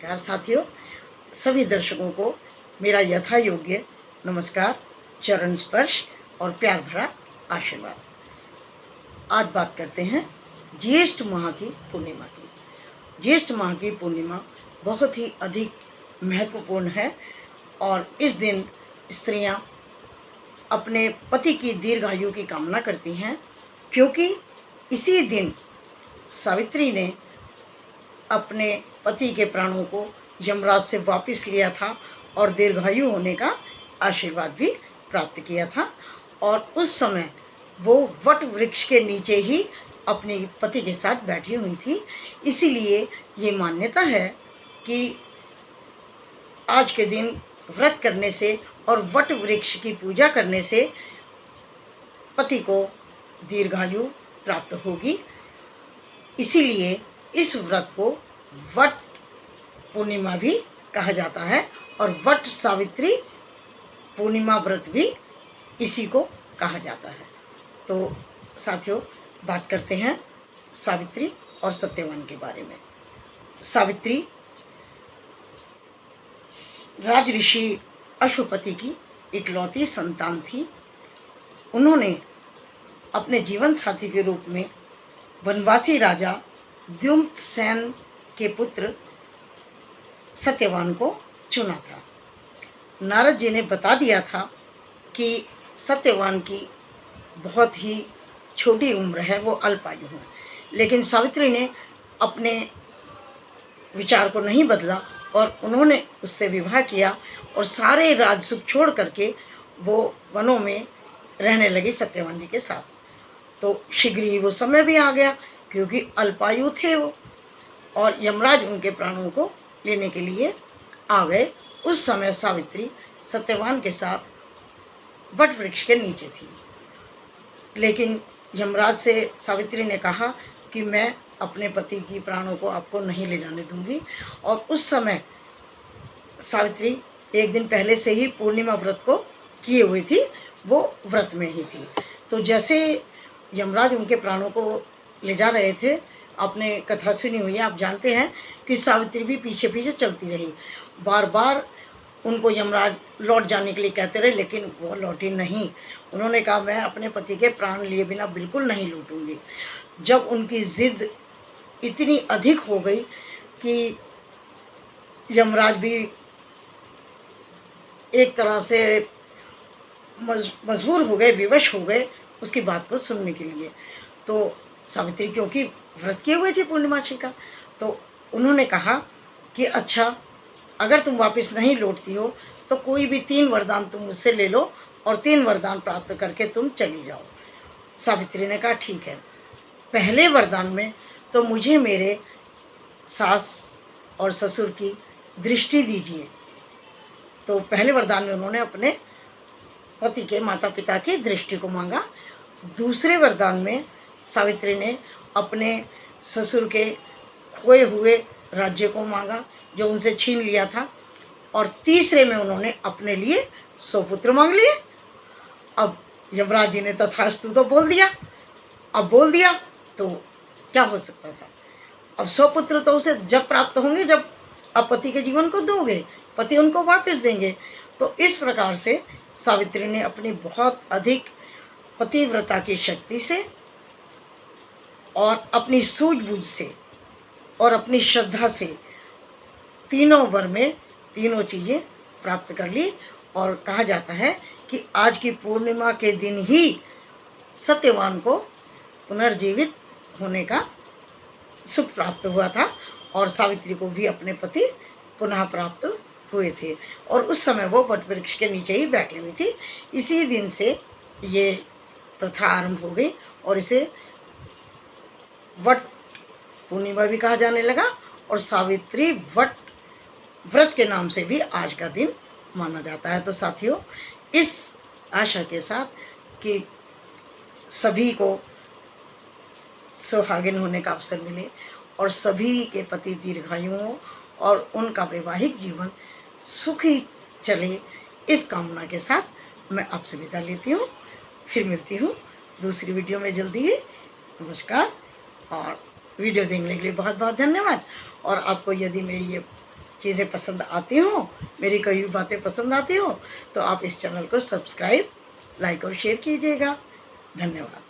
नमस्कार साथियों, सभी दर्शकों को मेरा यथा योग्य नमस्कार, चरण स्पर्श और प्यार भरा आशीर्वाद। आज बात करते हैं ज्येष्ठ माह की पूर्णिमा की। ज्येष्ठ माह की पूर्णिमा बहुत ही अधिक महत्वपूर्ण है और इस दिन स्त्रियां अपने पति की दीर्घायु की कामना करती हैं, क्योंकि इसी दिन सावित्री ने अपने पति के प्राणों को यमराज से वापस लिया था और दीर्घायु होने का आशीर्वाद भी प्राप्त किया था। और उस समय वो वट वृक्ष के नीचे ही अपने पति के साथ बैठी हुई थी। इसीलिए ये मान्यता है कि आज के दिन व्रत करने से और वट वृक्ष की पूजा करने से पति को दीर्घायु प्राप्त होगी। इसीलिए इस व्रत को वट पूर्णिमा भी कहा जाता है और वट सावित्री पूर्णिमा व्रत भी इसी को कहा जाता है। तो साथियों, बात करते हैं सावित्री और सत्यवान के बारे में। सावित्री राज ऋषि अश्वपति की इकलौती संतान थी। उन्होंने अपने जीवन साथी के रूप में वनवासी राजा द्युम्नसेन के पुत्र सत्यवान को चुना था। नारद जी ने बता दिया था कि सत्यवान की बहुत ही छोटी उम्र है, वो अल्पायु है, लेकिन सावित्री ने अपने विचार को नहीं बदला और उन्होंने उससे विवाह किया और सारे राज सुख छोड़ करके वो वनों में रहने लगी सत्यवान जी के साथ। तो शीघ्र ही वो समय भी आ गया, क्योंकि अल्पायु थे वो और यमराज उनके प्राणों को लेने के लिए आ गए। उस समय सावित्री सत्यवान के साथ वट वृक्ष के नीचे थी, लेकिन यमराज से सावित्री ने कहा कि मैं अपने पति की प्राणों को आपको नहीं ले जाने दूंगी। और उस समय सावित्री एक दिन पहले से ही पूर्णिमा व्रत को किए हुई थी, वो व्रत में ही थी। तो जैसे यमराज उनके प्राणों को ले जा रहे थे, आपने कथा सुनी हुई है, आप जानते हैं कि सावित्री भी पीछे पीछे चलती रही। बार बार उनको यमराज लौट जाने के लिए कहते रहे, लेकिन वो लौटी नहीं। उन्होंने कहा मैं अपने पति के प्राण लिए बिना बिल्कुल नहीं लौटूंगी। जब उनकी जिद इतनी अधिक हो गई कि यमराज भी एक तरह से मजबूर हो गए, विवश हो गए उसकी बात को सुनने के लिए। तो सावित्री क्योंकि व्रत किए हुए थे पूर्णिमासी का, तो उन्होंने कहा कि अच्छा, अगर तुम वापस नहीं लौटती हो तो कोई भी 3 वरदान तुम मुझसे ले लो और 3 वरदान प्राप्त करके तुम चली जाओ। सावित्री ने कहा ठीक है, पहले वरदान में तो मुझे मेरे सास और ससुर की दृष्टि दीजिए। तो पहले वरदान में उन्होंने अपने पति के माता पिता की दृष्टि को मांगा। दूसरे वरदान में सावित्री ने अपने ससुर के खोए हुए राज्य को मांगा जो उनसे छीन लिया था। और तीसरे में उन्होंने अपने लिए 100 पुत्र मांग लिए। अब यमराज जी ने तथास्तु तो बोल दिया। अब बोल दिया तो क्या हो सकता था। अब 100 पुत्र तो उसे जब प्राप्त होंगे जब आप पति के जीवन को दोगे, पति उनको वापस देंगे। तो इस प्रकार से सावित्री ने अपनी बहुत अधिक पतिव्रता की शक्ति से और अपनी सूझबूझ से और अपनी श्रद्धा से तीनों वर में तीनों चीज़ें प्राप्त कर ली। और कहा जाता है कि आज की पूर्णिमा के दिन ही सत्यवान को पुनर्जीवित होने का सुख प्राप्त हुआ था और सावित्री को भी अपने पति पुनः प्राप्त हुए थे। और उस समय वो वट वृक्ष के नीचे ही बैठी हुई थी। इसी दिन से ये प्रथा आरंभ हो गई और इसे वट पूर्णिमा भी कहा जाने लगा और सावित्री वट व्रत के नाम से भी आज का दिन माना जाता है। तो साथियों, इस आशा के साथ कि सभी को सुहागिन होने का अवसर मिले और सभी के पति दीर्घायु हो और उनका वैवाहिक जीवन सुखी चले, इस कामना के साथ मैं आपसे विदा लेती हूँ। फिर मिलती हूँ दूसरी वीडियो में जल्दी ही। नमस्कार और वीडियो देखने के लिए बहुत बहुत धन्यवाद। और आपको यदि मेरी ये चीज़ें पसंद आती हों, मेरी कही हुई बातें पसंद आती हो, तो आप इस चैनल को सब्सक्राइब, लाइक और शेयर कीजिएगा। धन्यवाद।